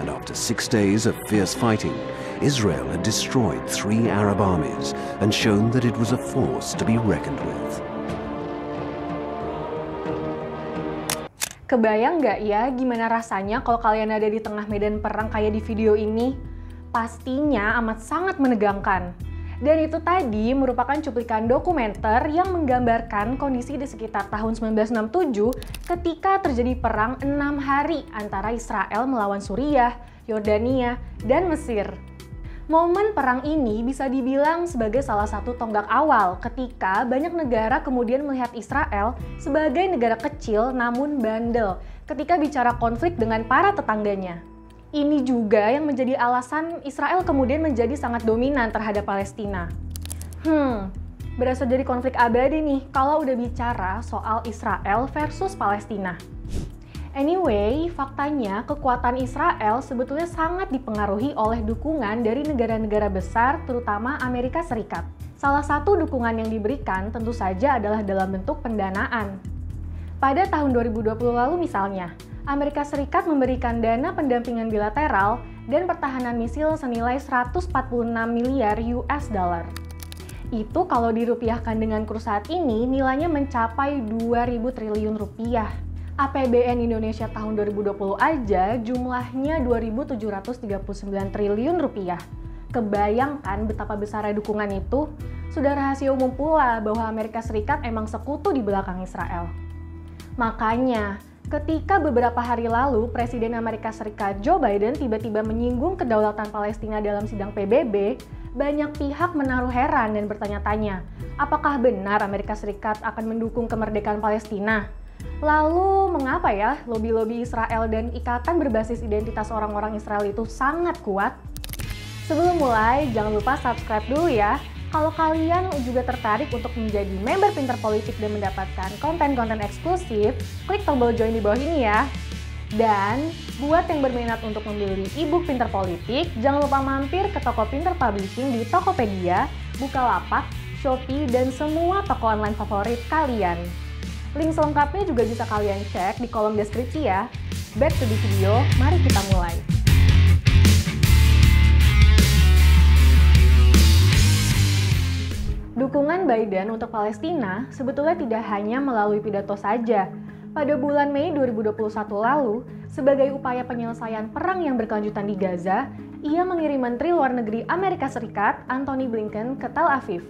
and after 6 days of fierce fighting, Israel had destroyed 3 Arab armies and shown that it was a force to be reckoned with. Kebayang nggak ya gimana rasanya kalau kalian ada di tengah medan perang kayak di video ini? Pastinya amat sangat menegangkan. Dan itu tadi merupakan cuplikan dokumenter yang menggambarkan kondisi di sekitar tahun 1967 ketika terjadi perang 6 hari antara Israel melawan Suriah, Yordania, dan Mesir. Momen perang ini bisa dibilang sebagai salah satu tonggak awal ketika banyak negara kemudian melihat Israel sebagai negara kecil namun bandel ketika bicara konflik dengan para tetangganya. Ini juga yang menjadi alasan Israel kemudian menjadi sangat dominan terhadap Palestina. Berasa jadi konflik abadi nih kalau udah bicara soal Israel versus Palestina. Anyway, faktanya kekuatan Israel sebetulnya sangat dipengaruhi oleh dukungan dari negara-negara besar, terutama Amerika Serikat. Salah satu dukungan yang diberikan tentu saja adalah dalam bentuk pendanaan. Pada tahun 2020 lalu misalnya, Amerika Serikat memberikan dana pendampingan bilateral dan pertahanan misil senilai 146 miliar US dollar. Itu kalau dirupiahkan dengan kurs saat ini nilainya mencapai 2.000 triliun rupiah. APBN Indonesia tahun 2020 aja jumlahnya 2.739 triliun rupiah. Kebayangkan betapa besar dukungan itu? Sudah rahasia umum pula bahwa Amerika Serikat emang sekutu di belakang Israel. Makanya, ketika beberapa hari lalu Presiden Amerika Serikat Joe Biden tiba-tiba menyinggung kedaulatan Palestina dalam sidang PBB, banyak pihak menaruh heran dan bertanya-tanya, apakah benar Amerika Serikat akan mendukung kemerdekaan Palestina? Lalu, mengapa ya lobi-lobi Israel dan ikatan berbasis identitas orang-orang Israel itu sangat kuat? Sebelum mulai, jangan lupa subscribe dulu ya. Kalau kalian juga tertarik untuk menjadi member Pinter Politik dan mendapatkan konten-konten eksklusif, klik tombol join di bawah ini ya. Dan buat yang berminat untuk membeli e-book Pinter Politik, jangan lupa mampir ke toko Pinter Publishing di Tokopedia, Bukalapak, Shopee, dan semua toko online favorit kalian. Link selengkapnya juga bisa kalian cek di kolom deskripsi ya. Back to the video, mari kita mulai. Dukungan Biden untuk Palestina sebetulnya tidak hanya melalui pidato saja. Pada bulan Mei 2021 lalu, sebagai upaya penyelesaian perang yang berkelanjutan di Gaza, ia mengirim Menteri Luar Negeri Amerika Serikat, Antony Blinken, ke Tel Aviv.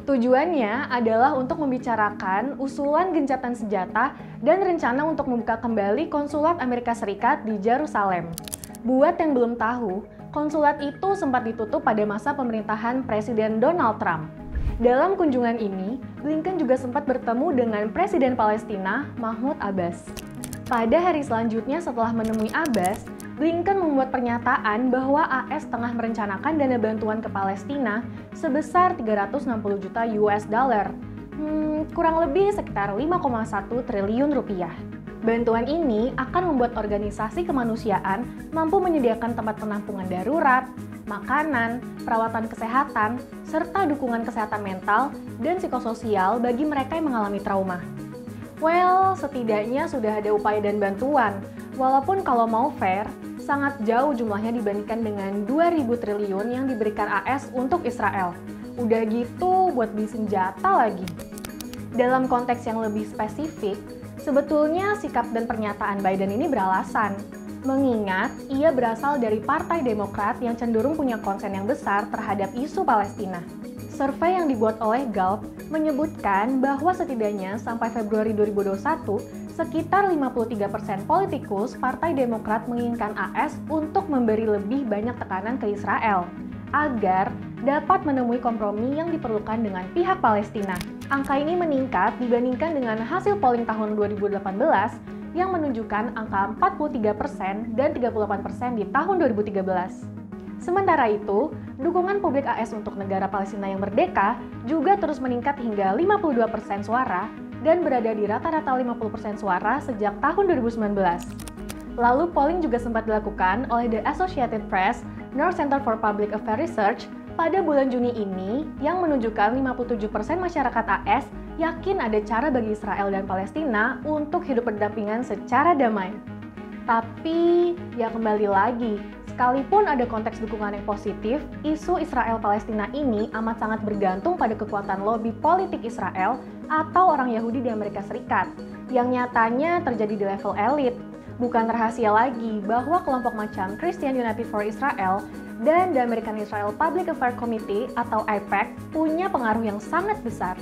Tujuannya adalah untuk membicarakan usulan gencatan senjata dan rencana untuk membuka kembali konsulat Amerika Serikat di Yerusalem. Buat yang belum tahu, konsulat itu sempat ditutup pada masa pemerintahan Presiden Donald Trump. Dalam kunjungan ini, Blinken juga sempat bertemu dengan Presiden Palestina, Mahmud Abbas. Pada hari selanjutnya setelah menemui Abbas, Blinken membuat pernyataan bahwa AS tengah merencanakan dana bantuan ke Palestina sebesar 360 juta US dollar, kurang lebih sekitar 5,1 triliun rupiah. Bantuan ini akan membuat organisasi kemanusiaan mampu menyediakan tempat penampungan darurat, makanan, perawatan kesehatan, serta dukungan kesehatan mental dan psikososial bagi mereka yang mengalami trauma. Well, setidaknya sudah ada upaya dan bantuan, walaupun kalau mau fair, sangat jauh jumlahnya dibandingkan dengan 2.000 triliun yang diberikan AS untuk Israel. Udah gitu buat beli senjata lagi. Dalam konteks yang lebih spesifik, sebetulnya sikap dan pernyataan Biden ini beralasan. Mengingat ia berasal dari Partai Demokrat yang cenderung punya konsen yang besar terhadap isu Palestina. Survei yang dibuat oleh Gallup menyebutkan bahwa setidaknya sampai Februari 2021, sekitar 53% politikus Partai Demokrat menginginkan AS untuk memberi lebih banyak tekanan ke Israel agar dapat menemui kompromi yang diperlukan dengan pihak Palestina. Angka ini meningkat dibandingkan dengan hasil polling tahun 2018 yang menunjukkan angka 43% dan 38% di tahun 2013. Sementara itu, dukungan publik AS untuk negara Palestina yang merdeka juga terus meningkat hingga 52% suara dan berada di rata-rata 50% suara sejak tahun 2019. Lalu polling juga sempat dilakukan oleh The Associated Press, North Center for Public Affairs Research pada bulan Juni ini yang menunjukkan 57% masyarakat AS yakin ada cara bagi Israel dan Palestina untuk hidup berdampingan secara damai. Tapi ya kembali lagi, sekalipun ada konteks dukungan yang positif, isu Israel-Palestina ini amat sangat bergantung pada kekuatan lobi politik Israel atau orang Yahudi di Amerika Serikat, yang nyatanya terjadi di level elit. Bukan rahasia lagi bahwa kelompok macam Christian United for Israel dan The American Israel Public Affairs Committee atau AIPAC punya pengaruh yang sangat besar.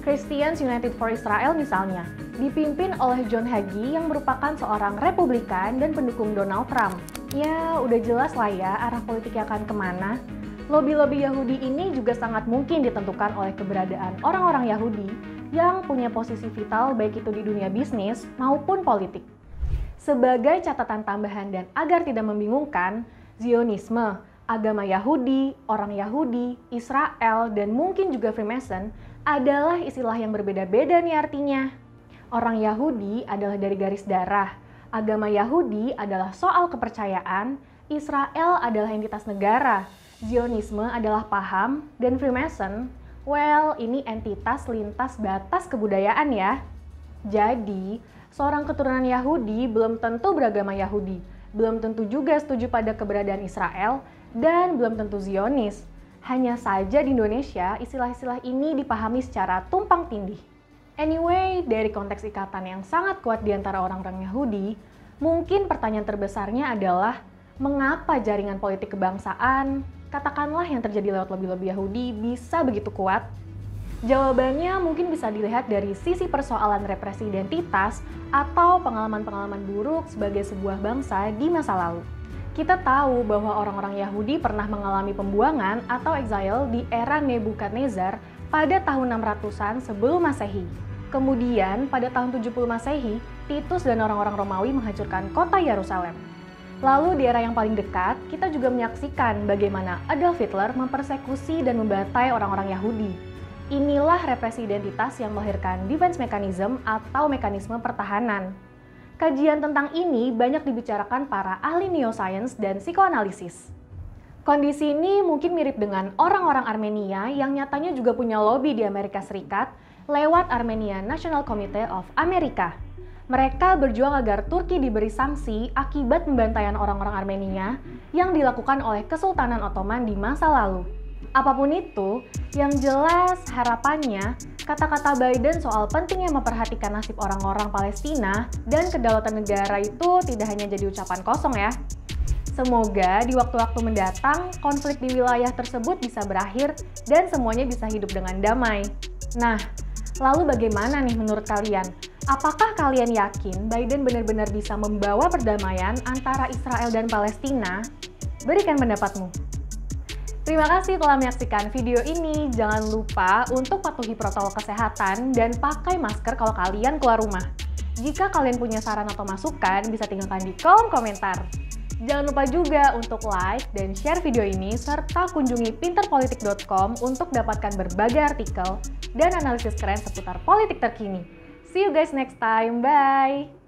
Christians United for Israel misalnya, dipimpin oleh John Hagee yang merupakan seorang Republikan dan pendukung Donald Trump. Ya, udah jelas lah ya arah politiknya akan kemana. Lobi-lobi Yahudi ini juga sangat mungkin ditentukan oleh keberadaan orang-orang Yahudi yang punya posisi vital baik itu di dunia bisnis maupun politik. Sebagai catatan tambahan dan agar tidak membingungkan, Zionisme, agama Yahudi, orang Yahudi, Israel, dan mungkin juga Freemason adalah istilah yang berbeda-beda nih artinya. Orang Yahudi adalah dari garis darah, agama Yahudi adalah soal kepercayaan, Israel adalah entitas negara, Zionisme adalah paham, dan Freemason, well, ini entitas lintas batas kebudayaan ya. Jadi, seorang keturunan Yahudi belum tentu beragama Yahudi, belum tentu juga setuju pada keberadaan Israel, dan belum tentu Zionis. Hanya saja di Indonesia, istilah-istilah ini dipahami secara tumpang tindih. Anyway, dari konteks ikatan yang sangat kuat di antara orang-orang Yahudi, mungkin pertanyaan terbesarnya adalah mengapa jaringan politik kebangsaan, katakanlah yang terjadi lewat lobi-lobi Yahudi, bisa begitu kuat? Jawabannya mungkin bisa dilihat dari sisi persoalan represi identitas atau pengalaman-pengalaman buruk sebagai sebuah bangsa di masa lalu. Kita tahu bahwa orang-orang Yahudi pernah mengalami pembuangan atau exile di era Nebukadnezar pada tahun 600-an sebelum Masehi. Kemudian pada tahun 70 Masehi, Titus dan orang-orang Romawi menghancurkan kota Yerusalem. Lalu di era yang paling dekat, kita juga menyaksikan bagaimana Adolf Hitler mempersekusi dan membantai orang-orang Yahudi. Inilah represi identitas yang melahirkan defense mechanism atau mekanisme pertahanan. Kajian tentang ini banyak dibicarakan para ahli neuroscience dan psikoanalisis. Kondisi ini mungkin mirip dengan orang-orang Armenia yang nyatanya juga punya lobi di Amerika Serikat lewat Armenian National Committee of America. Mereka berjuang agar Turki diberi sanksi akibat pembantaian orang-orang Armenia yang dilakukan oleh Kesultanan Ottoman di masa lalu. Apapun itu, yang jelas harapannya kata-kata Biden soal pentingnya memperhatikan nasib orang-orang Palestina dan kedaulatan negara itu tidak hanya jadi ucapan kosong ya. Semoga di waktu-waktu mendatang konflik di wilayah tersebut bisa berakhir dan semuanya bisa hidup dengan damai. Nah, lalu bagaimana nih menurut kalian? Apakah kalian yakin Biden benar-benar bisa membawa perdamaian antara Israel dan Palestina? Berikan pendapatmu. Terima kasih telah menyaksikan video ini. Jangan lupa untuk patuhi protokol kesehatan dan pakai masker kalau kalian keluar rumah. Jika kalian punya saran atau masukan, bisa tinggalkan di kolom komentar. Jangan lupa juga untuk like dan share video ini, serta kunjungi pinterpolitik.com untuk dapatkan berbagai artikel dan analisis keren seputar politik terkini. See you guys next time, bye!